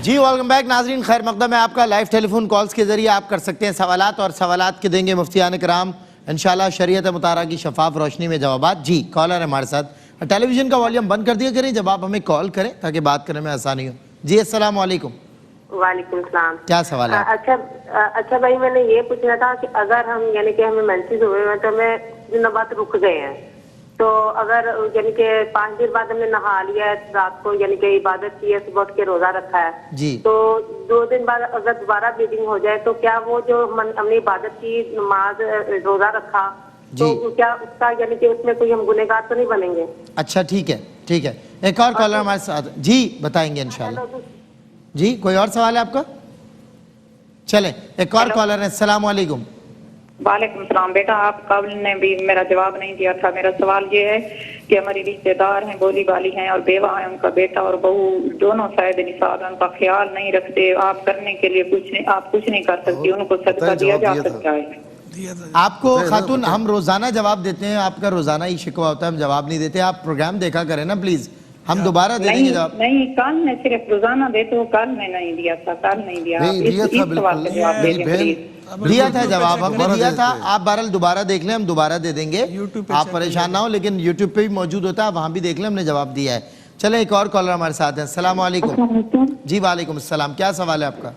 جی welcome back ناظرین، خیر مقدم ہے آپ کا۔ لائیو ٹیلی فون کالز کے ذریعے آپ کر سکتے ہیں سوالات، اور سوالات کے دیں گے مفتیان کرام انشاءاللہ شریعت مطہرہ کی شفاف روشنی میں جوابات۔ جی کالر ہے ہمارے ساتھ، ٹیلی ویژن کا والیوم بند کر دیا کریں جب آپ ہمیں کال کریں تاکہ بات کرنے میں آسانی ہو۔ جی السلام علیکم۔ وعلیکم السلام۔ کیا سوال ہے؟ اچھا بھائی، میں نے یہ پوچھنا تھا کہ اگر ہم یعنی کہ ہمیں مینسز ہوئے ہیں تو ہمیں دنوں بعد رک گئے ہیں، تو اگر یعنی کہ 5 دن بعد ہم نے نہا لیا ہے، رات کو یعنی کہ عبادت کی ہے، صبح اٹھ کے روزہ رکھا ہے، جی تو 2 دن بعد اگر دوبارہ بلیڈنگ ہو جائے تو کیا وہ جو ہم نے عبادت کی، نماز روزہ رکھا، تو کیا اس کا یعنی کہ اس میں کوئی ہم گنہگار تو نہیں بنیں گے؟ اچھا ٹھیک ہے ٹھیک ہے، ایک اور کالر ہمارے ساتھ جی بتائیں گے انشاءاللہ۔ جی کوئی اور سوال ہے آپ کا؟ چلیں ایک اور کالر ہے۔ السلام علیکم۔ وعلیکم السلام۔ بیٹا آپ قبل نے بھی میرا جواب نہیں دیا تھا۔ میرا سوال یہ ہے کہ ہماری رشتے دار ہیں، بولی بالی ہیں اور بیوہ ہیں، ان کا بیٹا اور بہو دونوں شاید نصاب، ان کا خیال نہیں رکھتے، آپ کرنے کے لیے آپ کچھ نہیں کر سکتی، ان کو صدقہ دیا جا سکتا ہے؟ آپ کو خاتون ہم روزانہ جواب دیتے ہیں، آپ کا روزانہ ہی شکوہ ہوتا ہے، ہم جواب نہیں دیتے، آپ پروگرام دیکھا کریں نا پلیز، ہم دوبارہ دے دیں گے جواب۔ نہیں، کل میں صرف روزانہ دیتے ہو، کل میں نہیں دیا تھا، کل نہیں دیا۔ اس سوال کا جواب دے دیں پلیز۔ دیا تھا جواب، ہم نے دیا تھا، آپ بہرحال دوبارہ دیکھ لیں، ہم دوبارہ دے دیں گے، آپ پریشان نہ ہو، لیکن یوٹیوب پہ بھی موجود ہوتا ہے، وہاں بھی دیکھ لیں، ہم نے جواب دیا ہے۔ چلیں ایک اور کالر ہمارے ساتھ ہیں۔ السلام علیکم۔ جی وعلیکم السلام، کیا سوال ہے آپ کا؟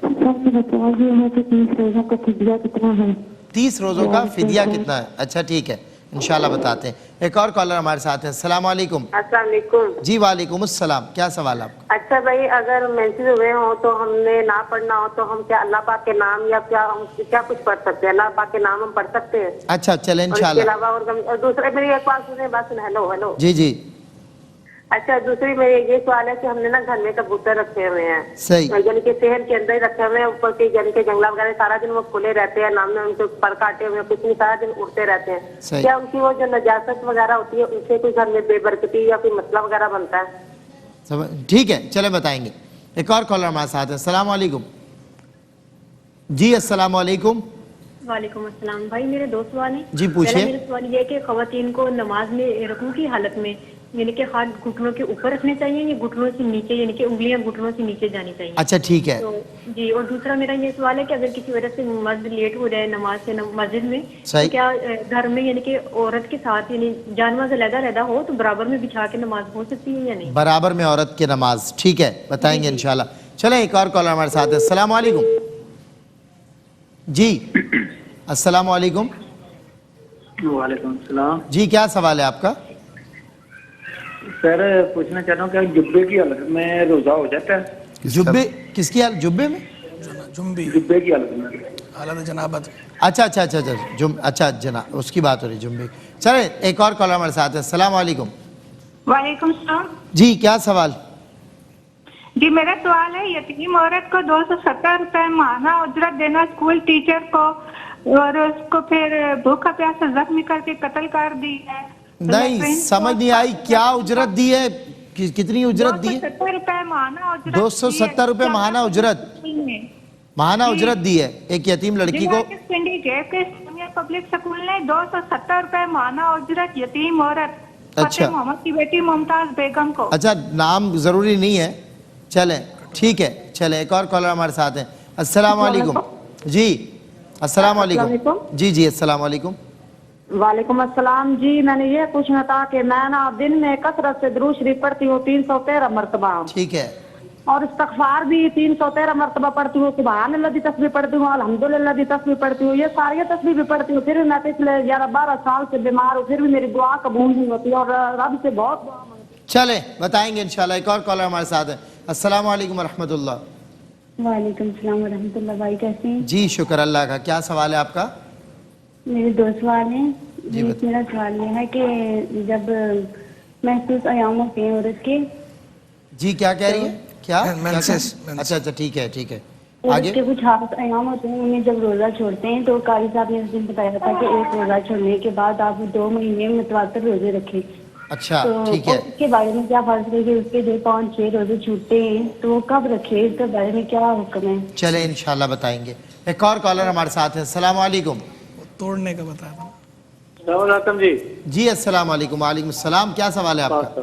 30 روزوں کا فدیہ کتنا ہے؟ اچھا ٹھیک ہے انشاءاللہ بتاتے ہیں۔ ایک اور کالر ہمارے ساتھ ہیں۔ السلام علیکم۔ السلام علیکم۔ جی وعلیکم السلام، کیا سوال ہے آپ کا؟ اچھا بھائی، اگر مینسز ہوئے ہوں تو ہم نے نہ پڑھنا ہو تو ہم کیا اللہ پاک کے نام یا کیا کچھ پڑھ سکتے ہیں؟ اللہ پاک کے نام ہم پڑھ سکتے ہیں؟ اچھا چلیں اور اس کے انشاءاللہ۔ علاوہ اور دوسرے میری ایک بات سنیں، بات سن، ہیلو ہیلو۔ جی جی اچھا دوسری میرے یہ سوال ہے کہ ہم نے نا گھر میں کبوتر رکھے ہوئے ہیں، صحیح، یعنی کہ شہر کے اندر ہی رکھے ہوئے ہیں، اوپر کے یعنی کہ جنگلہ وغیرہ سارا دن وہ کھلے رہتے ہیں، نام میں ان کے پر کاٹے ہوئے کچھ نہیں، سارا دن اڑتے رہتے ہیں، صحیح، کیا ان کی وہ جو نجاست وغیرہ ہوتی ہے ان سے کوئی گھر میں بے برکتی یا کوئی مسئلہ وغیرہ بنتا ہے؟ ٹھیک ہے چلیں بتائیں گے۔ ایک اور کالر ہمارے ساتھ ہے۔ السلام علیکم۔ جی السلام علیکم۔ وعلیکم السلام۔ بھائی میرے 2 سوال ہیں۔ جی پوچھئے۔ پہلا میرا سوال یہ ہے کہ خواتین کو نماز میں رکوع کی حالت میں یعنی کہ ہاتھ گھٹنوں کے اوپر رکھنے چاہیے یا گھٹنوں سے نیچے، یعنی کہ انگلیاں گھٹنوں سے نیچے جانی چاہیے؟ اچھا ٹھیک ہے جی، اور دوسرا میرا یہ سوال ہے کہ اگر کسی وجہ سے مرد لیٹ ہو جائے نماز سے مسجد میں، تو کیا گھر میں یعنی کہ عورت کے ساتھ یعنی جانماز علیحدہ ہو تو برابر میں بچھا کے نماز ہو سکتی ہے یا نہیں؟ برابر میں عورت کی نماز، ٹھیک ہے بتائیں گے انشاءاللہ۔ چلیں ایک اور کالر ہمارے ساتھ ہے۔ السلام علیکم۔ جی السلام علیکم۔ وعلیکم السلام۔ جی کیا سوال ہے آپ کا؟ سر پوچھنا چاہتا ہوں کہ جبے کی حالت میں روزہ ہو جاتا ہے؟ جبے کس کی حالت؟ جبے میں؟ جبے کی حالت میں حالت جنابت۔ اچھا اچھا اچھا اچھا جناب اس کی بات ہو رہی جمبے۔ چلیں ایک اور کالر ہمارے ساتھ ہے۔ السلام علیکم۔ وعلیکم السلام۔ جی کیا سوال؟ جی میرا سوال ہے، یتیم عورت کو 270 روپے ماہانہ اجرت دینا اسکول ٹیچر کو، اور اس کو پھر بھوکا پیاسا زخمی کر کے قتل کر دی ہے۔ نہیں سمجھ نہیں آئی، کیا اجرت دی ہے؟ کتنی اجرت دی ہے؟ 270 روپے ماہانہ اجرت۔ 270 روپے ماہانہ اجرت، ماہانہ اجرت دی ہے ایک یتیم لڑکی کو۔ پبلک سکول نے 270 روپے ماہانہ اجرت یتیم عورت اچھا محمد کی بیٹی ممتاز بیگم کو۔ اچھا نام ضروری نہیں ہے، چلیں ٹھیک ہے۔ چلیں ایک اور کالر ہمارے ساتھ ہیں۔ السلام علیکم۔ جی السلام علیکم۔ جی جی السلام علیکم۔ وعلیکم السلام۔ جی میں نے یہ پوچھنا تھا کہ میں نا دن میں کثرت سے درود شریف پڑھتی ہوں 313 مرتبہ، ٹھیک ہے، اور استغفار بھی 313 مرتبہ پڑھتی ہوں، سبحان اللہ دی تسبیح پڑھتی ہوں، الحمدللہ دی تسبیح پڑھتی ہوں، یہ ساری تسبیح بھی پڑھتی ہوں، پھر میں پچھلے 11-12 سال سے بیمار ہوں، پھر بھی میری دعا قبول نہیں ہوتی اور رب سے بہت دعا مانگتی ہوں۔ چلیں بتائیں گے انشاءاللہ۔ ایک اور کالر ہمارے ساتھ ہے۔ السلام علیکم ورحمۃ اللہ۔ وعلیکم السلام ورحمۃ اللہ۔ بھائی کیسے ہیں؟ جی شکر اللہ کا۔ کیا سوال ہے آپ کا؟ میرے 2 سوال ہیں۔ جی میرا سوال یہ ہے کہ جب محسوس ایام ہوتے ہیں عورت کے، جی کیا کہہ رہی ہے؟ کیا؟ اچھا اچھا ٹھیک ہے ٹھیک ہے، عورت کے کچھ خاص ایام ہوتے ہیں، انہیں جب روزہ چھوڑتے ہیں تو قاری صاحب نے اس دن بتایا تھا کہ ایک روزہ چھوڑنے کے بعد آپ 2 مہینے متواتر روزے رکھیں۔ اچھا تو ٹھیک ہے، اس کے بارے میں کیا فرض ہے کہ اس کے جو 5-6 روزے چھوٹتے ہیں تو وہ کب رکھے، اس کے بارے میں کیا حکم ہے؟ چلیں انشاءاللہ بتائیں گے۔ ایک اور کالر ہمارے ساتھ ہے۔ السلام علیکم۔ توڑنے کا بتایا تھا۔ السلام علیکم۔ جی جی السلام علیکم۔ وعلیکم السلام، کیا سوال ہے آپ کا؟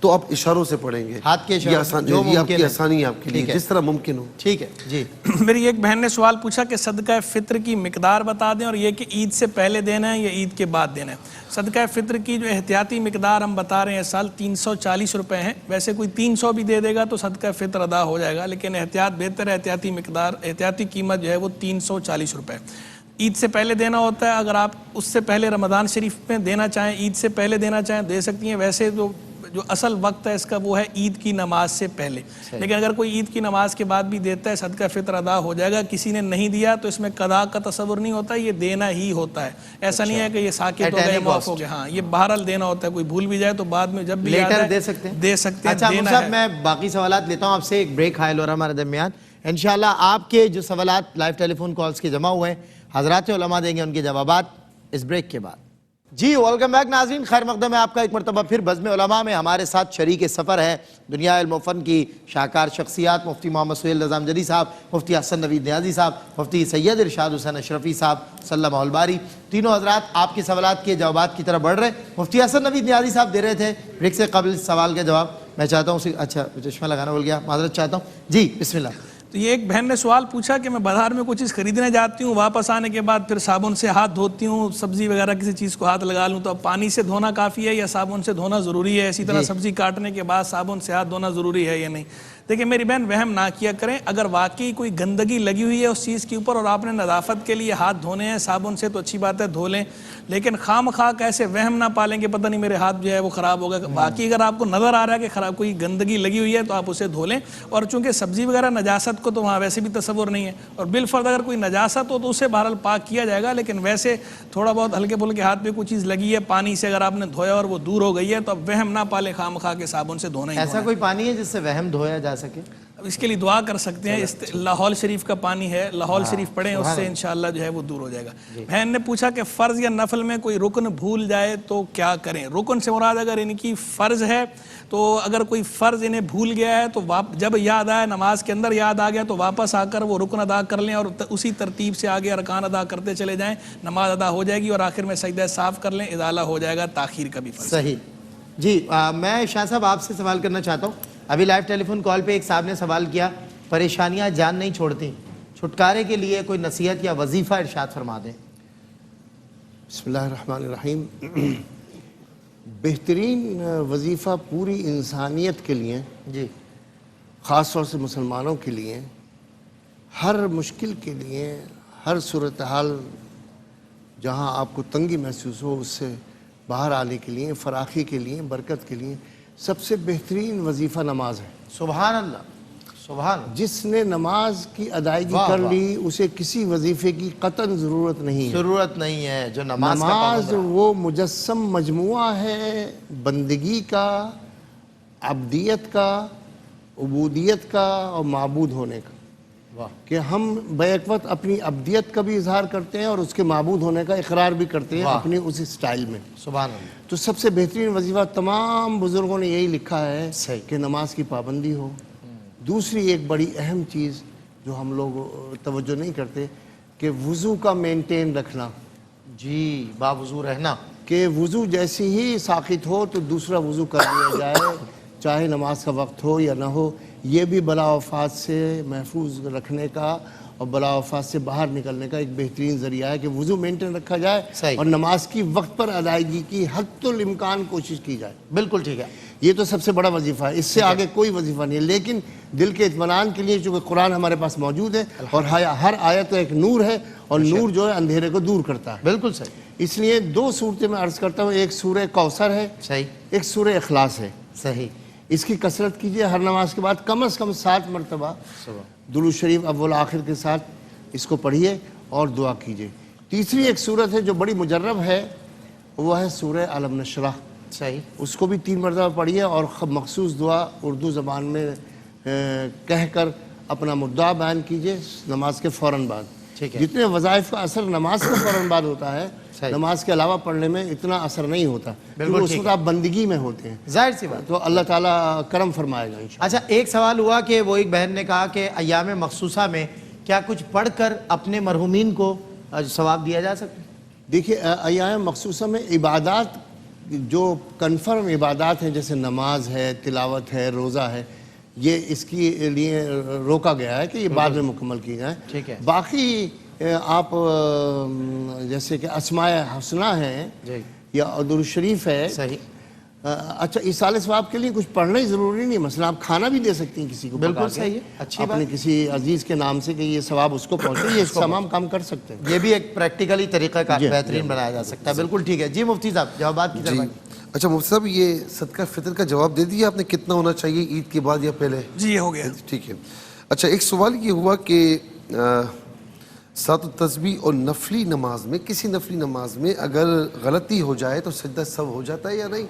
تو آپ اشاروں سے پڑھیں گے. ہاتھ کے اشاروں سے یہ آپ کی آسانی ہے آپ کے لیے جس طرح ممکن ہو. ٹھیک ہے جی. میری ایک بہن نے سوال پوچھا کہ صدقہ فطر کی مقدار بتا دیں اور یہ کہ عید سے پہلے دینا ہے یا عید کے بعد دینا ہے. صدقہ فطر کی جو احتیاطی مقدار ہم بتا رہے ہیں اس سال 340 روپے ہیں. ویسے کوئی 300 بھی دے دے گا تو صدقہ فطر ادا ہو جائے گا, لیکن احتیاط بہتر ہے. احتیاطی قیمت جو ہے وہ 340 روپے. عید سے پہلے دینا ہوتا ہے. اگر آپ اس سے پہلے رمضان شریف میں دینا چاہیں, عید سے پہلے دینا چاہیں دے سکتی ہیں. ویسے جو اصل وقت ہے اس کا وہ ہے عید کی نماز سے پہلے. لیکن اگر کوئی عید کی نماز کے بعد بھی دیتا ہے صدقہ فطر ادا ہو جائے گا. کسی نے نہیں دیا تو اس میں قضا کا تصور نہیں ہوتا, یہ دینا ہی ہوتا ہے. ایسا نہیں ہے کہ یہ ساکت ہو گئے معاف ہو گئے. ہاں یہ بہرحال دینا ہوتا ہے. کوئی بھول بھی جائے تو بعد میں جب بھی یاد آئے دے سکتے ہیں. اچھا صاحب میں باقی سوالات لیتا ہوں آپ سے. ایک بریک حائل ہو رہا ہمارے درمیان. انشاءاللہ آپ کے جو سوالات لائیو ٹیلی فون کالز کے جمع ہوئے ہیں حضرات علماء دیں گے ان کے جوابات اس بریک کے بعد. جی ویلکم بیک ناظرین, خیر مقدم ہے آپ کا ایک مرتبہ پھر بزم علماء میں. ہمارے ساتھ شریک سفر ہے دنیا علم و فن کی شاہکار شخصیات مفتی محمد سہیل نظام جدی صاحب, مفتی حسن نوید نیازی صاحب, مفتی سید ارشاد حسین اشرفی صاحب سلمہ الباری. تینوں حضرات آپ کے سوالات کے جوابات کی طرف بڑھ رہے. مفتی حسن نوید نیازی صاحب دے رہے تھے بریک سے قبل سوال کا جواب. میں چاہتا ہوں اچھا چشمہ لگانا بھول گیا, معذرت چاہتا ہوں. جی بسم اللہ. تو یہ ایک بہن نے سوال پوچھا کہ میں بازار میں کوئی چیز خریدنے جاتی ہوں, واپس آنے کے بعد پھر صابن سے ہاتھ دھوتی ہوں, سبزی وغیرہ کسی چیز کو ہاتھ لگا لوں تو اب پانی سے دھونا کافی ہے یا صابن سے دھونا ضروری ہے؟ اسی طرح سبزی کاٹنے کے بعد صابن سے ہاتھ دھونا ضروری ہے یا نہیں؟ دیکھیں میری بہن وہم نہ کیا کریں. اگر واقعی کوئی گندگی لگی ہوئی ہے اس چیز کے اوپر اور آپ نے نظافت کے لیے ہاتھ دھونے ہیں صابن سے تو اچھی بات ہے دھو لیں. لیکن خام خواہ ایسے وہم نہ پالیں کہ پتہ نہیں میرے ہاتھ جو ہے وہ خراب ہوگا. باقی اگر آپ کو نظر آ رہا ہے کہ خراب کوئی گندگی لگی ہوئی ہے تو آپ اسے دھو لیں. اور چونکہ سبزی وغیرہ نجاست کو تو وہاں ویسے بھی تصور نہیں ہے, اور بالفرض اگر کوئی نجاست ہو تو اسے بہرحال پاک کیا جائے گا. لیکن ویسے تھوڑا بہت ہلکے پھلکے ہاتھ پہ کوئی چیز لگی ہے پانی سے اگر آپ نے دھویا اور وہ دور ہو گئی ہے تو اب وہم نہ پالیں خام خواہ کے صابن سے دھونا ہی. ایسا کوئی پانی ہے جس سے وہم دھویا جا سکے؟ اس کے لیے دعا کر سکتے ہیں. لاہور شریف کا پانی ہے, لاہور شریف پڑھیں, اس سے انشاءاللہ جو ہے وہ دور ہو جائے گا. بہن نے پوچھا کہ فرض یا نفل میں کوئی رکن بھول جائے تو کیا کریں؟ رکن سے مراد اگر ان کی فرض ہے تو اگر کوئی فرض انہیں بھول گیا ہے تو جب یاد آئے نماز کے اندر یاد آ گیا تو واپس آ کر وہ رکن ادا کر لیں اور اسی ترتیب سے آگے ارکان ادا کرتے چلے جائیں. نماز ادا ہو جائے گی اور آخر میں سجدہ صاف کر لیں, ازالہ ہو جائے گا تاخیر کا بھی فرض. صحیح. جی میں شاہ صاحب آپ سے سوال کرنا چاہتا ہوں. ابھی لائیو ٹیلی فون کال پہ ایک صاحب نے سوال کیا, پریشانیاں جان نہیں چھوڑتی, چھٹکارے کے لیے کوئی نصیحت یا وظیفہ ارشاد فرما دیں. بسم اللہ الرحمن الرحیم. بہترین وظیفہ پوری انسانیت کے لیے, جی خاص طور سے مسلمانوں کے لیے, ہر مشکل کے لیے, ہر صورتحال جہاں آپ کو تنگی محسوس ہو اس سے باہر آنے کے لیے, فراخی کے لیے, برکت کے لیے سب سے بہترین وظیفہ نماز ہے. سبحان اللہ, سبحان. جس نے نماز کی ادائیگی کر لی اسے کسی وظیفے کی قطعاً ضرورت نہیں ہے. ضرورت نہیں ہے. جو نماز وہ مجسم مجموعہ ہے بندگی کا, عبدیت کا, عبودیت کا اور معبود ہونے کا. کہ ہم بیک وقت اپنی عبدیت کا بھی اظہار کرتے ہیں اور اس کے معبود ہونے کا اقرار بھی کرتے ہیں اپنی اسی سٹائل میں. سبحان اللہ. تو سب سے بہترین وظیفہ تمام بزرگوں نے یہی لکھا ہے کہ نماز کی پابندی ہو. دوسری ایک بڑی اہم چیز جو ہم لوگ توجہ نہیں کرتے کہ وضو کا مینٹین رکھنا. جی باوضو رہنا, کہ وضو جیسی ہی ساقط ہو تو دوسرا وضو کر لیا جائے چاہے نماز کا وقت ہو یا نہ ہو. یہ بھی بلا وفات سے محفوظ رکھنے کا اور بلا وفات سے باہر نکلنے کا ایک بہترین ذریعہ ہے کہ وضو مینٹین رکھا جائے اور نماز کی وقت پر ادائیگی کی حد الامکان کوشش کی جائے. بالکل ٹھیک ہے. یہ تو سب سے بڑا وظیفہ ہے, اس سے آگے کوئی وظیفہ نہیں ہے. لیکن دل کے اطمینان کے لیے چونکہ قرآن ہمارے پاس موجود ہے اور ہر آیت ایک نور ہے اور نور جو ہے اندھیرے کو دور کرتا ہے. بالکل صحیح. اس لیے دو صورتیں میں عرض کرتا ہوں, ایک سورہ کوثر ہے, صحیح, ایک سورہ اخلاص ہے. صحیح. اس کی کثرت کیجئے ہر نماز کے بعد کم از کم 7 مرتبہ درود شریف اول آخر کے ساتھ اس کو پڑھیے اور دعا کیجئے. تیسری ایک سورت ہے جو بڑی مجرب ہے, وہ ہے سورہ علم نشرح. صحیح. اس کو بھی 3 مرتبہ پڑھیے اور مخصوص دعا اردو زبان میں کہہ کر اپنا مدعا بیان کیجئے نماز کے فوراً بعد. جتنے وظائف کا اثر نماز کے فوراً بعد ہوتا ہے, نماز کے علاوہ پڑھنے میں اتنا اثر نہیں ہوتا, کیونکہ اس وقت آپ بندگی میں ہوتے ہیں. ظاہر سی بات. تو اللہ تعالیٰ کرم فرمائے گا انشاءاللہ. اچھا ایک سوال ہوا کہ وہ ایک بہن نے کہا کہ ایام مخصوصہ میں کیا کچھ پڑھ کر اپنے مرحومین کو ثواب دیا جا سکتا ہے؟ دیکھیے ایام مخصوصہ میں عبادات جو کنفرم عبادات ہیں جیسے نماز ہے، تلاوت ہے، روزہ ہے، یہ اس کے لیے روکا گیا ہے کہ یہ بعد میں مکمل کی جائیں. ٹھیک ہے. باقی آپ جیسے کہ اسماء حسنہ ہیں یا درود شریف ہے. صحیح. اچھا ایصال ثواب کے لیے کچھ پڑھنا ہی ضروری نہیں، مثلا آپ کھانا بھی دے سکتی ہیں کسی کو. بالکل صحیح ہے، اچھی بات. اپنے کسی عزیز کے نام سے کہ یہ ثواب اس کو پہنچے، یہ تمام کام کر سکتے ہیں. یہ بھی ایک پریکٹیکلی طریقہ کار بہترین بنایا جا سکتا ہے. بالکل ٹھیک ہے. جی مفتی صاحب جوابات کی طرف. اچھا مفتی صاحب یہ صدقہ فطر کا جواب دے دیا آپ نے، کتنا ہونا چاہیے عید کے بعد یا پہلے؟ جی یہ ہو گیا. ٹھیک ہے. اچھا ایک سوال یہ ہوا کہ صلاۃ التسبیح اور نفلی نماز میں، کسی نفلی نماز میں اگر غلطی ہو جائے تو سجدہ سہو ہو جاتا ہے یا نہیں؟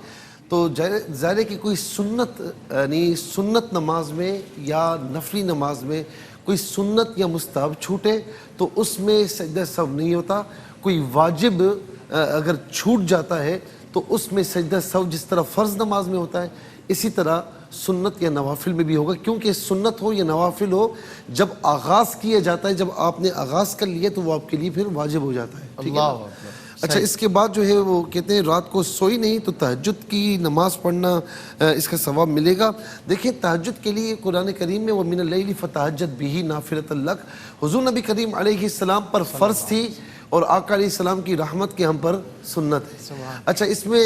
تو ظاہر ہے کہ کوئی سنت یعنی سنت نماز میں یا نفلی نماز میں کوئی سنت یا مستحب چھوٹے تو اس میں سجدہ سہو نہیں ہوتا. کوئی واجب اگر چھوٹ جاتا ہے تو اس میں سجدہ سہو جس طرح فرض نماز میں ہوتا ہے اسی طرح سنت یا نوافل میں بھی ہوگا، کیونکہ سنت ہو یا نوافل ہو جب آغاز کیا جاتا ہے، جب آپ نے آغاز کر لیا تو وہ آپ کے لیے پھر واجب ہو جاتا ہے. اللہ. اچھا اس کے بعد جو ہے وہ کہتے ہیں رات کو سوئی نہیں تو تہجد کی نماز پڑھنا اس کا ثواب ملے گا. دیکھیں تہجد کے لیے قرآن کریم میں وَمِنَ اللَّيْلِ فَتَهَجَّدْ بِهِ نَافِلَةً لَكَ حضور نبی کریم علیہ السلام پر فرض تھی اور آقا علیہ السلام کی رحمت کے ہم پر سنت ہے. اچھا اس میں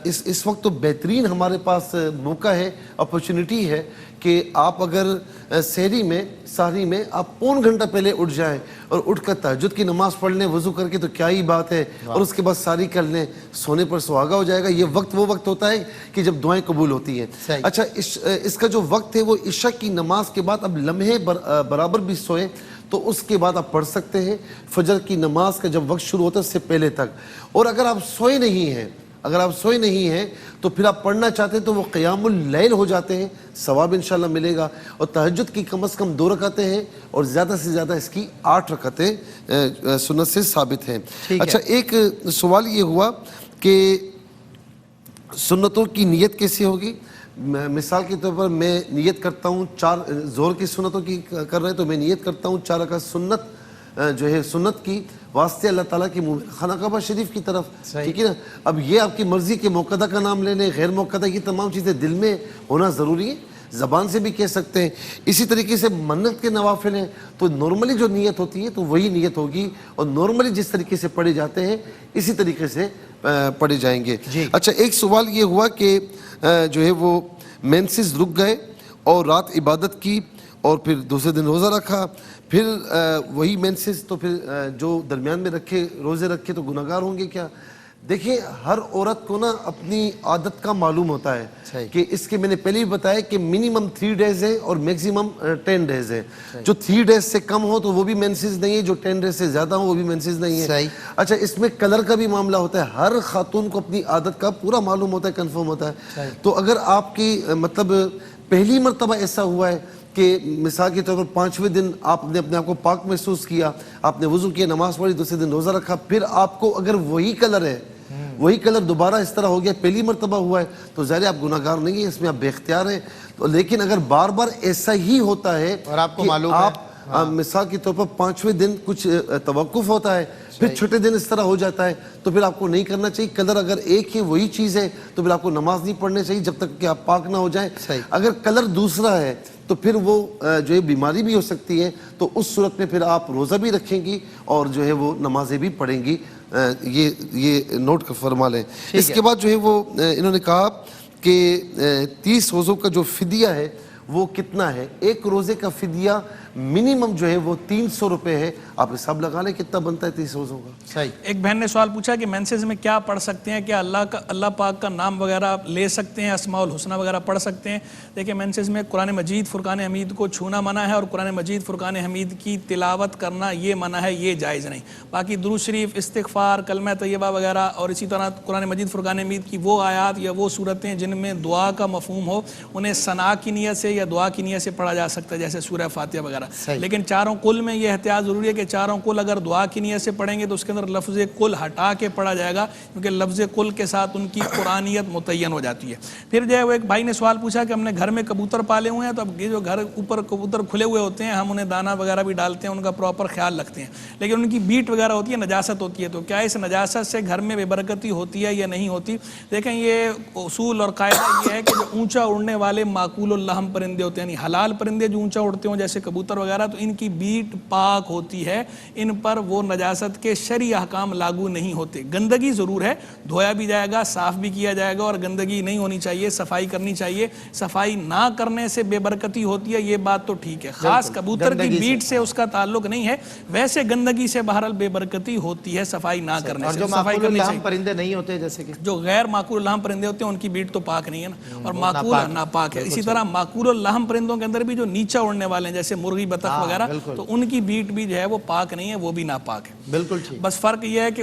اس وقت تو بہترین ہمارے پاس موقع ہے، اپرچونٹی ہے کہ آپ اگر سحری میں آپ پون گھنٹہ پہلے اٹھ جائیں اور اٹھ کر تہجد کی نماز پڑھ لیں وضو کر کے تو کیا ہی بات ہے، اور اس کے بعد ساری کر لیں، سونے پر سہاگا ہو جائے گا. یہ وقت وہ وقت ہوتا ہے کہ جب دعائیں قبول ہوتی ہیں. اچھا اس کا جو وقت ہے وہ عشاء کی نماز کے بعد اب لمحے برابر بھی سوئیں تو اس کے بعد آپ پڑھ سکتے ہیں فجر کی نماز کا جب وقت شروع ہوتا ہے اس سے پہلے تک. اور اگر آپ سوئے نہیں ہیں تو پھر آپ پڑھنا چاہتے ہیں تو وہ قیام اللیل ہو جاتے ہیں، ثواب انشاءاللہ ملے گا. اور تہجد کی کم از کم 2 رکعتیں ہیں اور زیادہ سے زیادہ اس کی 8 رکعتیں سنت سے ثابت ہیں. اچھا ایک سوال یہ ہوا کہ سنتوں کی نیت کیسے ہوگی؟ مثال کے طور پر میں نیت کرتا ہوں 4 زور کی سنتوں کی کر رہے ہیں تو میں نیت کرتا ہوں 4 رکعت سنت جو ہے سنت کی واسطے اللہ تعالیٰ کی خانہ کعبہ شریف کی طرف. ٹھیک ہے نا. اب یہ آپ کی مرضی کے موقدہ کا نام لے لیں، غیر موقدہ، یہ تمام چیزیں دل میں ہونا ضروری ہے، زبان سے بھی کہہ سکتے ہیں. اسی طریقے سے منت کے نوافل ہیں تو نارملی جو نیت ہوتی ہے تو وہی نیت ہوگی اور نارملی جس طریقے سے پڑھے جاتے ہیں اسی طریقے سے پڑھے جائیں گے. اچھا ایک سوال یہ ہوا کہ جو ہے وہ مینسز رک گئے اور رات عبادت کی اور پھر دوسرے دن روزہ رکھا، پھر وہی مینسز تو پھر جو درمیان میں روزے رکھے تو گناہگار ہوں گے کیا؟ دیکھیں ہر عورت کو نا اپنی عادت کا معلوم ہوتا ہے کہ اس کے میں نے پہلے بھی بتایا کہ منیمم 3 ڈیز ہے اور میکسیمم 10 ڈیز ہے. جو 3 ڈیز سے کم ہو تو وہ بھی مینسز نہیں ہے، جو 10 ڈیز سے زیادہ ہو وہ بھی مینسز نہیں ہے. اچھا اس میں کلر کا بھی معاملہ ہوتا ہے، ہر خاتون کو اپنی عادت کا پورا معلوم ہوتا ہے، کنفرم ہوتا ہے. تو اگر آپ کی مطلب پہلی مرتبہ ایسا ہوا ہے کہ مثال کے طور پر 5ویں دن آپ نے اپنے آپ کو پاک محسوس کیا، آپ نے وضو کیا، نماز پڑھی، دوسرے دن روزہ رکھا، پھر آپ کو اگر وہی کلر ہے، وہی کلر دوبارہ اس طرح ہو گیا، پہلی مرتبہ ہوا ہے تو ظاہر آپ گناہگار نہیں ہیں، اس میں آپ بے اختیار ہیں. لیکن اگر بار بار ایسا ہی ہوتا ہے اور آپ کو معلوم ہے، مثال کے طور پر 5ویں دن کچھ توقف ہوتا ہے، پھر چھٹے دن اس طرح ہو جاتا ہے تو پھر آپ کو نہیں کرنا چاہیے. کلر اگر ایک ہی وہی چیز ہے تو پھر آپ کو نماز نہیں پڑھنی چاہیے جب تک کہ آپ پاک نہ ہو جائیں. اگر کلر دوسرا ہے تو پھر وہ جو ہے بیماری بھی ہو سکتی ہے، تو اس صورت میں پھر آپ روزہ بھی رکھیں گی اور جو ہے وہ نمازیں بھی پڑھیں گی. یہ نوٹ فرما لیں. اس کے بعد جو ہے وہ انہوں نے کہا کہ 30 روزوں کا جو فدیہ ہے وہ کتنا ہے؟ ایک روزے کا فدیہ منیمم جو ہے وہ 300 روپے ہے. آپ حساب لگا لیں کتنا بنتا ہے 30 روزوں کا. صحیح. ایک بہن نے سوال پوچھا کہ مینسز میں کیا پڑھ سکتے ہیں، کیا اللہ پاک کا نام وغیرہ لے سکتے ہیں، اسماء الحسنہ وغیرہ پڑھ سکتے ہیں؟ دیکھیں مینسز میں قرآن مجید فرقان حمید کو چھونا منع ہے اور قرآن مجید فرقان حمید کی تلاوت کرنا یہ منع ہے، یہ جائز نہیں. باقی درود شریف، استغفار، کلمہ طیبہ وغیرہ اور اسی طرح قرآن مجید فرقان حمید کی وہ آیات یا وہ صورتیں جن میں دعا کا مفہوم ہو انہیں ثنا کی نیت سے یا دعا کی نیت سے پڑھا جا سکتا ہے، جیسے سورہ فاتحہ وغیرہ. وغیرہ. لیکن چاروں کل میں یہ احتیاط ضروری ہے کہ چاروں کل اگر دعا کی نیت سے پڑھیں گے تو اس کے اندر لفظ کل ہٹا کے پڑھا جائے گا, کیونکہ لفظ کل کے ساتھ ان کی قرآنیت متعین ہو جاتی ہے. پھر جو ہے وہ ایک بھائی نے سوال پوچھا کہ ہم نے گھر میں کبوتر پالے ہوئے ہیں, تو اب یہ جو گھر اوپر کبوتر کھلے ہوئے ہوتے ہیں, ہم انہیں دانا وغیرہ بھی ڈالتے ہیں, ان کا پراپر خیال رکھتے ہیں, لیکن ان کی بیٹ وغیرہ ہوتی ہے, نجاست ہوتی ہے, تو کیا اس نجاست سے گھر میں بے برکتی ہوتی ہے یا نہیں ہوتی؟ دیکھیں یہ اصول اور قاعدہ یہ ہے کہ جو اونچا اڑنے والے معقول اللحم پرندے ہوتے ہیں, یعنی حلال پرندے جو اونچا اڑتے ہوں جیسے کبوتر وغیرہ, تو ان کی بیٹ پاک ہوتی ہے, ان پر وہ نجاست کے شرعی احکام لاگو نہیں ہوتے. گندگی ضرور ہے, دھویا بھی جائے گا, صاف بھی کیا جائے گا, اور گندگی نہیں ہونی چاہیے, صفائی کرنی چاہیے. صفائی نہ کرنے سے بے برکتی ہوتی ہے, یہ بات تو ٹھیک ہے, خاص کبوتر کی بیٹ سے اس کا تعلق نہیں ہے. ویسے گندگی سے بہرحال بے برکتی ہوتی ہے صفائی نہ کرنے سے. اور جو معقول اللحم پرندے نہیں ہوتے, جیسے کہ جو غیر معقول اللحم پرندے ہوتے ہیں ان کی بیٹ تو پاک نہیں ہے نا, اور معقول ناپاک ہے. اسی طرح معقول اللحم پرندوں کے اندر بھی جو نیچا اڑنے والے ہیں جیسے مرغی, بطخ وغیرہ, تو ان کی بیٹ بھی جو ہے وہ پاک نہیں ہے, وہ بھی ناپاک ہے. بالکل ٹھیک. بس فرق یہ ہے کہ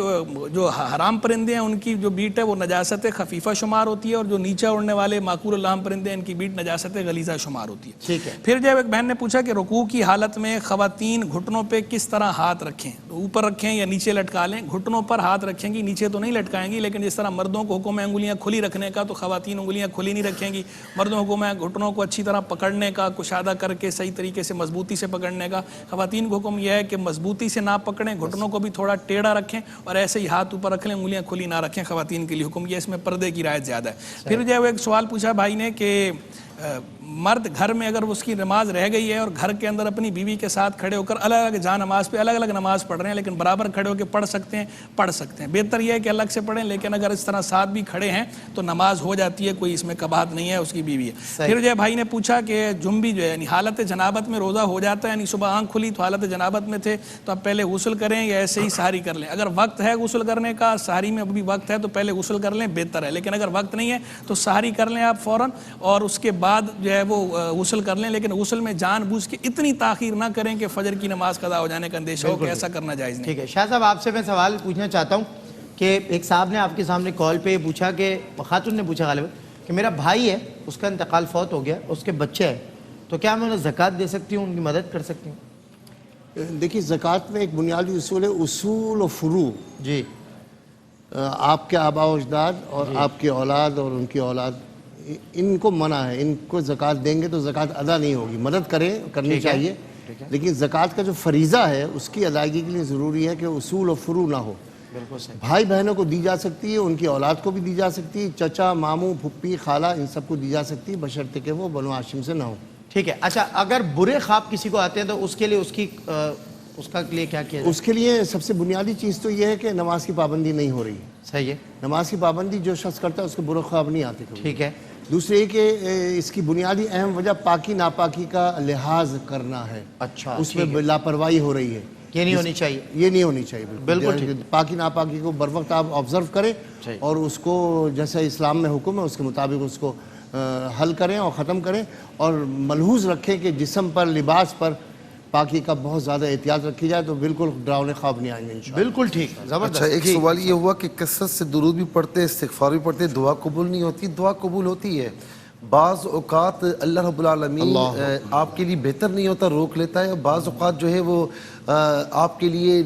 جو حرام پرندے ہیں ان کی جو بیٹ ہے وہ نجاست خفیفہ شمار ہوتی ہے, اور جو نیچا اڑنے والے معقول اللحم پرندے ہیں ان کی بیٹ نجاست غلیظہ شمار ہوتی ہے. ٹھیک ہے. پھر جب ایک بہن نے پوچھا کہ رکوع کی حالت میں خواتین گھٹنوں پہ کس طرح ہاتھ رکھیں, اوپر رکھیں یا نیچے لٹکا لیں؟ گھٹنوں پر ہاتھ رکھیں گی, نیچے تو نہیں لٹکائیں گی, لیکن جس طرح مردوں کو حکم ہے انگلیاں کھلی رکھنے کا, تو خواتین انگلیاں کھلی نہیں رکھیں گی. مردوں کو حکم ہے گھٹنوں کو اچھی طرح پکڑنے کا, کشادہ کر کے صحیح طریقے سے مضبوطی سے پکڑنے کا. خواتین کو حکم یہ ہے کہ مضبوطی سے نہ پکڑیں, گھٹنوں کو بھی تھوڑا ٹیڑھا رکھیں, اور ایسے ہی ہاتھ اوپر رکھ لیں, انگلیاں کھلی نہ رکھیں. خواتین کے لیے حکم یہ, اس میں پردے کی رعایت زیادہ ہے. پھر جو ہے وہ ایک سوال پوچھا بھائی نے کہ مرد گھر میں اگر اس کی نماز رہ گئی ہے اور گھر کے اندر اپنی بیوی کے ساتھ کھڑے ہو کر الگ الگ جہاں نماز پہ الگ الگ نماز پڑھ رہے ہیں, لیکن برابر کھڑے ہو کے پڑھ سکتے ہیں, پڑھ سکتے ہیں. بہتر یہ ہے کہ الگ سے پڑھیں, لیکن اگر اس طرح ساتھ بھی کھڑے ہیں تو نماز ہو جاتی ہے, کوئی اس میں قباحت نہیں ہے, اس کی بیوی ہے. پھر جو ہے بھائی نے پوچھا کہ جنبی جو ہے یعنی حالت جنابت میں روزہ ہو جاتا ہے, یعنی صبح آنکھ کھلی تو حالت جنابت میں تھے, تو اب پہلے غسل کریں یا ایسے ہی سحری کر لیں؟ اگر وقت ہے غسل کرنے کا, سحری میں بھی وقت ہے, تو پہلے غسل کر لیں, بہتر ہے. لیکن اگر وقت نہیں ہے تو سحری کر لیں آپ فوراً, اور اس کے بعد جو ہے وہ غسل کر لیں, لیکن غسل میں جان بوجھ کے اتنی تاخیر نہ کریں کہ فجر کی نماز قضا ہو جانے کا اندیشہ ہو, کہ ایسا کرنا جائز نہیں. ٹھیک ہے. شاہ صاحب آپ سے میں سوال پوچھنا چاہتا ہوں کہ ایک صاحب نے آپ کے سامنے کال پہ پوچھا, کہ خاتون نے پوچھا غالباً, کہ میرا بھائی ہے, اس کا انتقال فوت ہو گیا, اس کے بچے ہیں, تو کیا میں انہیں زکوٰۃ دے سکتی ہوں, ان کی مدد کر سکتی ہوں؟ دیکھیے زکوٰۃ میں ایک بنیادی اصول ہے, اصول و فروع. جی. آپ کے آباء و اجداد اور آپ کی اولاد اور ان کی اولاد, ان کو منع ہے, ان کو زکوٰۃ دیں گے تو زکوٰۃ ادا نہیں ہوگی. مدد کرنی چاہیے, لیکن زکوٰۃ کا جو فریضہ ہے اس کی ادائیگی کے لیے ضروری ہے کہ اصول و فروع نہ ہو. بھائی بہنوں کو دی جا سکتی ہے, ان کی اولاد کو بھی دی جا سکتی ہے, چچا, ماموں, پھپھی, خالہ, ان سب کو دی جا سکتی ہے, بشرطے کہ وہ بنو ہاشم سے نہ ہو. ٹھیک ہے. اچھا, اگر برے خواب کسی کو آتے ہیں تو اس کے لیے اس کا لیے کیا کیا جائے؟ اس کے لیے سب سے بنیادی چیز تو یہ ہے کہ نماز کی پابندی نہیں ہو رہی ہے. صحیح ہے. نماز کی پابندی جو شخص کرتا ہے اس کو برے خواب نہیں آتے. ٹھیک ہے. دوسرے یہ کہ اس کی بنیادی اہم وجہ پاکی ناپاکی کا لحاظ کرنا ہے. اچھا. اس میں لاپرواہی ہو رہی ہے, یہ نہیں ہونی چاہیے. یہ نہیں ہونی چاہیے. بالکل. پاکی ناپاکی کو بر وقت آپ آبزرو کریں, اور اس کو جیسا اسلام میں حکم ہے اس کے مطابق اس کو حل کریں اور ختم کریں, اور ملحوظ رکھیں کہ جسم پر, لباس پر پاکی کا بہت زیادہ احتیاط رکھی جائے, تو بالکل ڈراؤنے خواب نہیں آئیں گے انشاءاللہ. بالکل ٹھیک. اچھا, ایک سوال یہ ہوا کہ کثرت سے درود بھی پڑھتے, استغفار بھی پڑھتے, دعا قبول نہیں ہوتی. دعا قبول ہوتی ہے, بعض اوقات اللہ رب العالمین آپ کے لیے بہتر نہیں ہوتا, روک لیتا ہے, اور بعض اوقات جو ہے وہ آپ کے لیے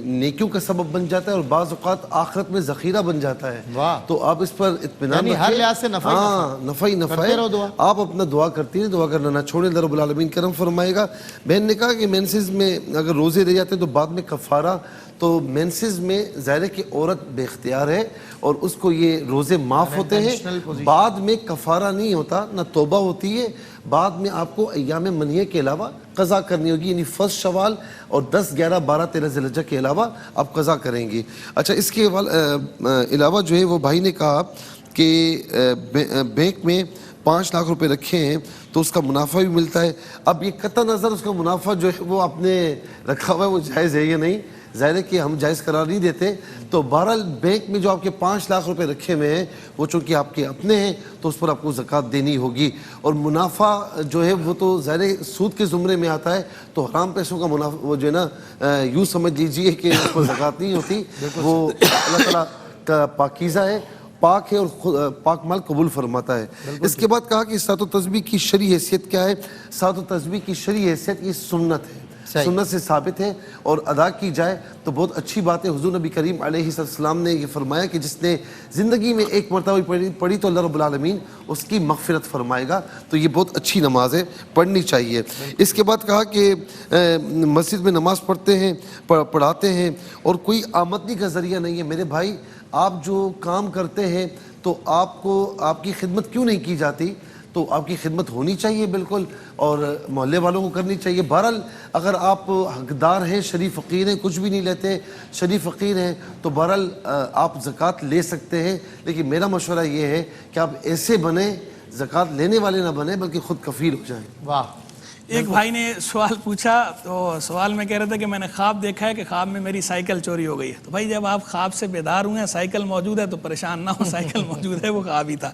نیکیوں کا سبب بن جاتا ہے, اور بعض اوقات آخرت میں ذخیرہ بن جاتا ہے. تو آپ اس پر اطمینان رکھیں, ہر لحاظ سے نفع ہی نفع ہے. آپ اپنا دعا کرتی ہیں, دعا کرنا نہ چھوڑیں, اللہ رب العالمین کرم فرمائے گا. بہن نے کہا کہ مینسز میں اگر روزے رہ جاتے ہیں تو بعد میں کفارہ, تو مینسز میں ظاہر ہے کہ عورت بے اختیار ہے اور اس کو یہ روزے معاف ہوتے ہیں, بعد میں کفارہ نہیں ہوتا, نہ توبہ ہوتی ہے, بعد میں آپ کو ایام منیہ کے علاوہ قضا کرنی ہوگی, یعنی 1 شوال اور 10, 11, 12, 13 ذی الحجہ کے علاوہ آپ قضا کریں گے. اچھا, اس کے علاوہ جو ہے وہ بھائی نے کہا کہ بینک میں 5 لاکھ روپے رکھے ہیں تو اس کا منافع بھی ملتا ہے. اب یہ قطع نظر اس کا منافع جو ہے وہ آپ نے رکھا ہوا ہے وہ جائز ہے یا نہیں, ظاہر ہے کہ ہم جائز قرار نہیں دیتے. تو بہرحال بینک میں جو آپ کے 5 لاکھ روپے رکھے ہوئے ہیں وہ چونکہ آپ کے اپنے ہیں تو اس پر آپ کو زکوٰۃ دینی ہوگی. اور منافع جو ہے وہ تو ظاہر سود کے زمرے میں آتا ہے, تو حرام پیسوں کا منافع وہ جو ہے نا یوں سمجھ لیجیے کہ اس پر زکوٰۃ نہیں ہوتی, وہ اللہ تعالیٰ کا پاکیزہ ہے پاک ہے اور پاک مال قبول فرماتا ہے. اس کے بعد کہا کہ صلاۃ و تسبیح کی شرعی حیثیت کیا ہے؟ صلاۃ و تسبیح کی شرعی حیثیت یہ سنت ہے، سنت سے ثابت ہے اور ادا کی جائے تو بہت اچھی بات ہے. حضور نبی کریم علیہ السلام نے یہ فرمایا کہ جس نے زندگی میں ایک مرتبہ پڑھی تو اللہ رب العالمین اس کی مغفرت فرمائے گا. تو یہ بہت اچھی نماز ہے، پڑھنی چاہیے. اس کے بعد کہا کہ مسجد میں نماز پڑھتے ہیں، پڑھاتے ہیں اور کوئی آمدنی کا ذریعہ نہیں ہے. میرے بھائی آپ جو کام کرتے ہیں تو آپ کو آپ کی خدمت کیوں نہیں کی جاتی؟ تو آپ کی خدمت ہونی چاہیے بالکل، اور محلے والوں کو کرنی چاہیے. بہرحال اگر آپ حقدار ہیں، شریف فقیر ہیں، کچھ بھی نہیں لیتے، شریف فقیر ہیں، تو بہرحال آپ زکوٰۃ لے سکتے ہیں. لیکن میرا مشورہ یہ ہے کہ آپ ایسے بنیں، زکوٰۃ لینے والے نہ بنیں بلکہ خود کفیل ہو جائیں. واہ. ایک بھائی نے سوال پوچھا، تو سوال میں کہہ رہے تھے کہ میں نے خواب دیکھا ہے کہ خواب میں میری سائیکل چوری ہو گئی ہے. تو بھائی جب آپ خواب سے بیدار ہوئے ہیں، سائیکل موجود ہے تو پریشان نہ ہو، سائیکل موجود ہے، وہ خواب ہی تھا.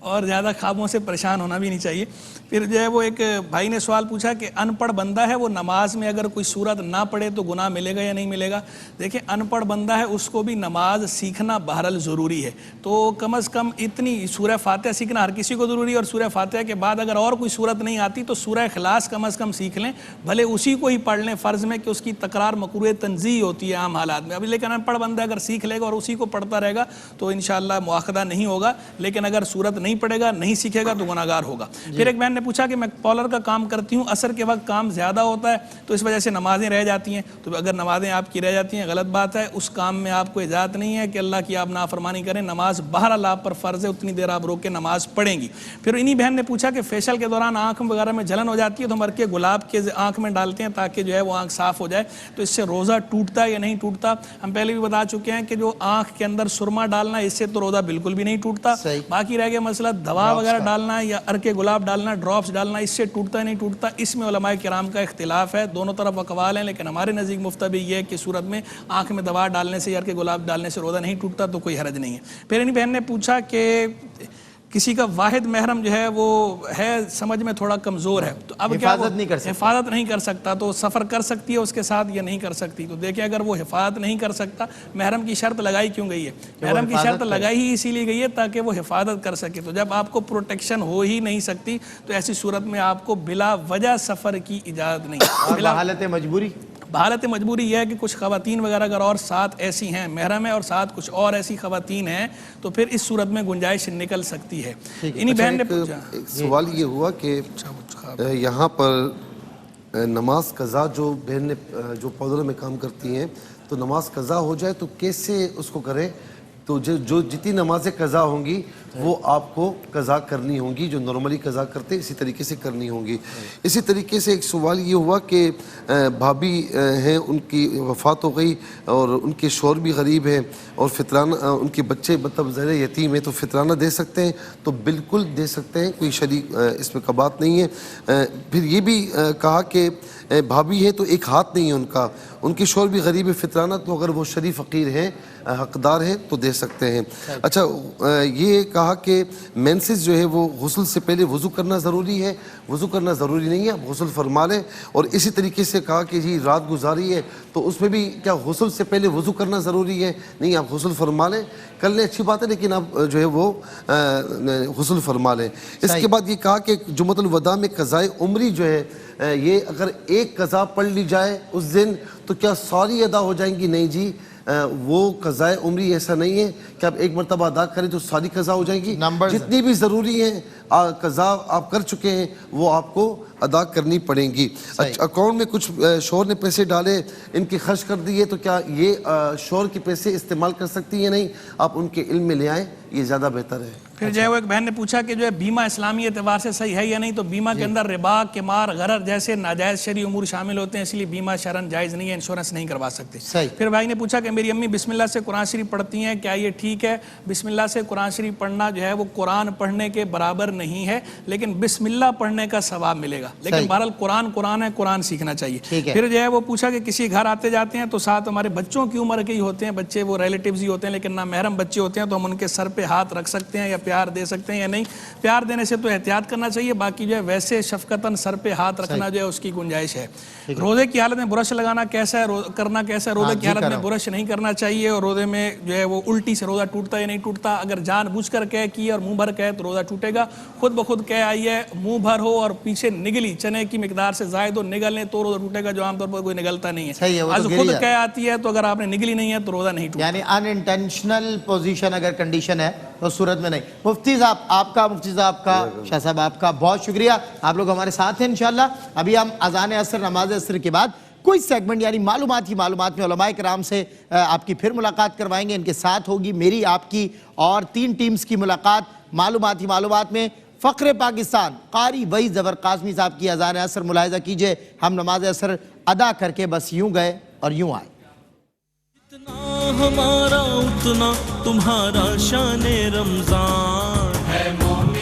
اور زیادہ خوابوں سے پریشان ہونا بھی نہیں چاہیے. پھر جو ہے وہ ایک بھائی نے سوال پوچھا کہ ان پڑھ بندہ ہے، وہ نماز میں اگر کوئی سورت نہ پڑھے تو گناہ ملے گا یا نہیں ملے گا؟ دیکھیں ان پڑھ بندہ ہے، اس کو بھی نماز سیکھنا بہرحال ضروری ہے. تو کم از کم اتنی سورہ فاتحہ سیکھنا ہر کسی کو ضروری ہے، اور سورہ فاتحہ کے بعد اگر اور کوئی سورت نہیں آتی تو سورہ اخلاص کم از کم سیکھ لیں، بھلے اسی کو ہی پڑھ لیں فرض میں، کہ اس کی تکرار مکروہ تنزیہ ہوتی ہے عام حالات میں. ابھی لیکن ان پڑھ بندہ اگر سیکھ لے گا اور اسی کو پڑھتا رہے گا تو انشاءاللہ مواخذہ نہیں ہوگا. لیکن اگر سورت نہیں پڑھے گا، نہیں سیکھے گا تو گناہگار ہوگا. پھر ایک بہن نے پوچھا کہ میں پولر کا کام کرتی ہوں، عصر کے وقت کام زیادہ ہوتا ہے تو اس وجہ سے نمازیں رہ جاتی ہیں. تو اگر نمازیں آپ کی رہ جاتی ہیں غلط بات ہے، اس کام میں آپ کو اجازت نہیں ہے کہ اللہ کی آپ نافرمانی کریں. نماز بہرحال آپ پر فرض ہے، اتنی دیر آپ روک کے نماز پڑھیں گی. پھر انہی بہن نے پوچھا کہ فیشل کے دوران آنکھ وغیرہ میں جلن ہو جاتی ہے تو ہم کے گلاب کے آنکھ میں ڈالتے ہیں تاکہ جو ہے وہ آنکھ صاف ہو جائے، تو اس سے روزہ ٹوٹتا ہے یا نہیں ٹوٹتا؟ ہم پہلے بھی بتا چکے ہیں کہ جو آنکھ کے اندر سرما ڈالنا ہے اس سے تو روزہ بالکل بھی نہیں ٹوٹتا. باقی رہ گیا مسئلہ دوا وغیرہ ڈالنا یا کے گلاب ڈالنا، ڈراپس ڈالنا، اس سے ٹوٹتا ہے نہیں ٹوٹتا؟ اس میں علماء کرام کا اختلاف ہے، دونوں طرف اقوال ہیں. لیکن ہمارے نزدیک مفتبی یہ ہے کہ صورت میں آنکھ میں دوا ڈالنے سے یا کے گلاب ڈالنے سے روزہ نہیں ٹوٹتا، تو کوئی حرج نہیں ہے. پھر انہی بہن نے پوچھا کہ کسی کا واحد محرم جو ہے وہ ہے سمجھ میں تھوڑا کمزور ہے، تو اب کیا حفاظت نہیں کر سکتا، تو سفر کر سکتی ہے اس کے ساتھ یا نہیں کر سکتی؟ تو دیکھیں اگر وہ حفاظت نہیں کر سکتا، محرم کی شرط لگائی کیوں گئی ہے؟ محرم کی شرط لگائی ہی اسی لیے گئی ہے تاکہ وہ حفاظت کر سکے. تو جب آپ کو پروٹیکشن ہو ہی نہیں سکتی تو ایسی صورت میں آپ کو بلا وجہ سفر کی اجازت نہیں. حالت مجبوری یہ ہے کہ کچھ خواتین وغیرہ اگر اور ساتھ ایسی ہیں، محرم ہے اور ساتھ کچھ اور ایسی خواتین ہیں، تو پھر اس صورت میں گنجائش نکل سکتی ہے. انہی بہن نے پوچھا سوال یہ ہوا کہ یہاں پر نماز قضا جو بہن نے جو پودوں میں کام کرتی ہیں تو نماز قضا ہو جائے تو کیسے اس کو کریں؟ تو جو جتنی نمازیں قضا ہوں گی وہ آپ کو قضا کرنی ہوں گی، جو نارملی قضا کرتے اسی طریقے سے کرنی ہوں گی. اسی طریقے سے ایک سوال یہ ہوا کہ بھابھی ہیں، ان کی وفات ہو گئی اور ان کے شوہر بھی غریب ہیں اور فطرانہ ان کے بچے مطلب زیر یتیم ہیں، تو فطرانہ دے سکتے ہیں؟ تو بالکل دے سکتے ہیں، کوئی شریک اس میں کا بات نہیں ہے. پھر یہ بھی کہا کہ بھابھی ہے تو ایک ہاتھ نہیں ہے ان کا، ان کے شوہر بھی غریب ہے، فطرانہ تو اگر وہ شریف فقیر ہیں، حقدار ہیں تو دے سکتے ہیں. اچھا یہ کہا کہ مینسز جو ہے وہ غسل سے پہلے وضو کرنا ضروری ہے؟ وضو کرنا ضروری نہیں ہے، آپ غسل فرما لیں. اور اسی طریقے سے کہا کہ جی رات گزاری ہے تو اس میں بھی کیا غسل سے پہلے وضو کرنا ضروری ہے؟ نہیں، آپ غسل فرما لیں، کر لیں، اچھی بات ہے، لیکن آپ جو ہے وہ غسل فرما لیں. اس کے بعد یہ کہا کہ جمعۃ الوداع میں قضائے عمری جو ہے یہ اگر ایک قضا پڑھ لی جائے اس دن تو کیا ساری ادا ہو جائیں گی؟ نہیں جی، وہ قضائے عمری ایسا نہیں ہے کہ آپ ایک مرتبہ ادا کریں تو ساری قضا ہو جائیں گی. جتنی بھی ضروری ہیں قضا آپ کر چکے ہیں وہ آپ کو ادا کرنی پڑیں گی. اکاؤنٹ میں کچھ شوہر نے پیسے ڈالے، ان کی خرچ کر دیے، تو کیا یہ شوہر کے پیسے استعمال کر سکتی ہیں؟ نہیں، آپ ان کے علم میں لے آئیں، یہ زیادہ بہتر ہے. پھر جو ہے وہ ایک بہن نے پوچھا کہ جو ہے بیمہ اسلامی اعتبار سے صحیح ہے یا نہیں؟ تو بیمہ کے اندر ربا، قمار، غرر جیسے ناجائز شرعی امور شامل ہوتے ہیں، اس لیے بیمہ شرعاً جائز نہیں ہے، انشورنس نہیں کروا سکتے. پھر بھائی نے پوچھا کہ میری امی بسم اللہ سے قرآن شریف پڑھتی ہیں، کیا یہ ٹھیک ہے؟ بسم اللہ سے قرآن شریف پڑھنا جو ہے وہ قرآن پڑھنے کے برابر نہیں ہے، لیکن بسم اللہ پڑھنے کا ثواب ملے گا. لیکن بہرحال قرآن ہے، قرآن سیکھنا چاہیے. پھر جو ہے وہ پوچھا کہ کسی گھر آتے جاتے ہیں تو ساتھ ہمارے بچوں کی عمر کے ہی ہوتے ہیں، بچے وہ ریلیٹیوز ہی ہوتے ہیں لیکن نہ محرم بچے ہوتے ہیں، تو ہم ان کے سر پہ ہاتھ رکھ سکتے ہیں یا پیار دے سکتے ہیں یا نہیں. پیار دینے سے تو احتیاط کرنا چاہیے, باقی جو ہے ویسے شفقتاً سر پہ ہاتھ رکھنا جو ہے اس کی گنجائش ہے. روزے کی حالت میں برش لگانا کیسا ہے, کرنا کیسا ہے؟ روزے کی حالت میں برش نہیں کرنا چاہیے, اور روزے میں جو ہے وہ الٹی سے روزہ ٹوٹتا یا نہیں ٹوٹتا. اگر جان بوجھ کر کہہ کی اور منہ بھر کہے تو روزہ ٹوٹے گا. خود بخود کہہ آئی ہے, منہ بھر ہو اور پیچھے نگلی چنے کی مقدار سے زائد ہو نگل لیں تو روزہ ٹوٹے گا, جو عام طور پر کوئی نگلتا نہیں ہے. آج خود کہہ آتی ہے تو اگر آپ نے نگلی نہیں ہے تو روزہ نہیں ٹوٹتا. یعنی ان انٹینشنل پوزیشن اگر کنڈیشن ہے تو صورت میں نہیں. مفتی صاحب آپ کا, مفتی صاحب کا, شاہ صاحب آپ کا بہت شکریہ, آپ لوگ ہمارے ساتھ ہیں انشاءاللہ. ابھی ہم اذان عصر, نماز عصر کے بعد کوئی سیگمنٹ یعنی معلومات ہی معلومات میں علماء کرام سے آپ کی پھر ملاقات کروائیں گے. ان کے ساتھ ہوگی میری, آپ کی اور 3 ٹیمز کی ملاقات معلومات ہی معلومات میں. فخر پاکستان قاری وحید ظفر قاسمی صاحب کی اذان عصر ملاحظہ کیجئے. ہم نماز عصر ادا کر کے بس یوں گئے اور یوں آئے. ہمارا اتنا تمہارا شان رمضان.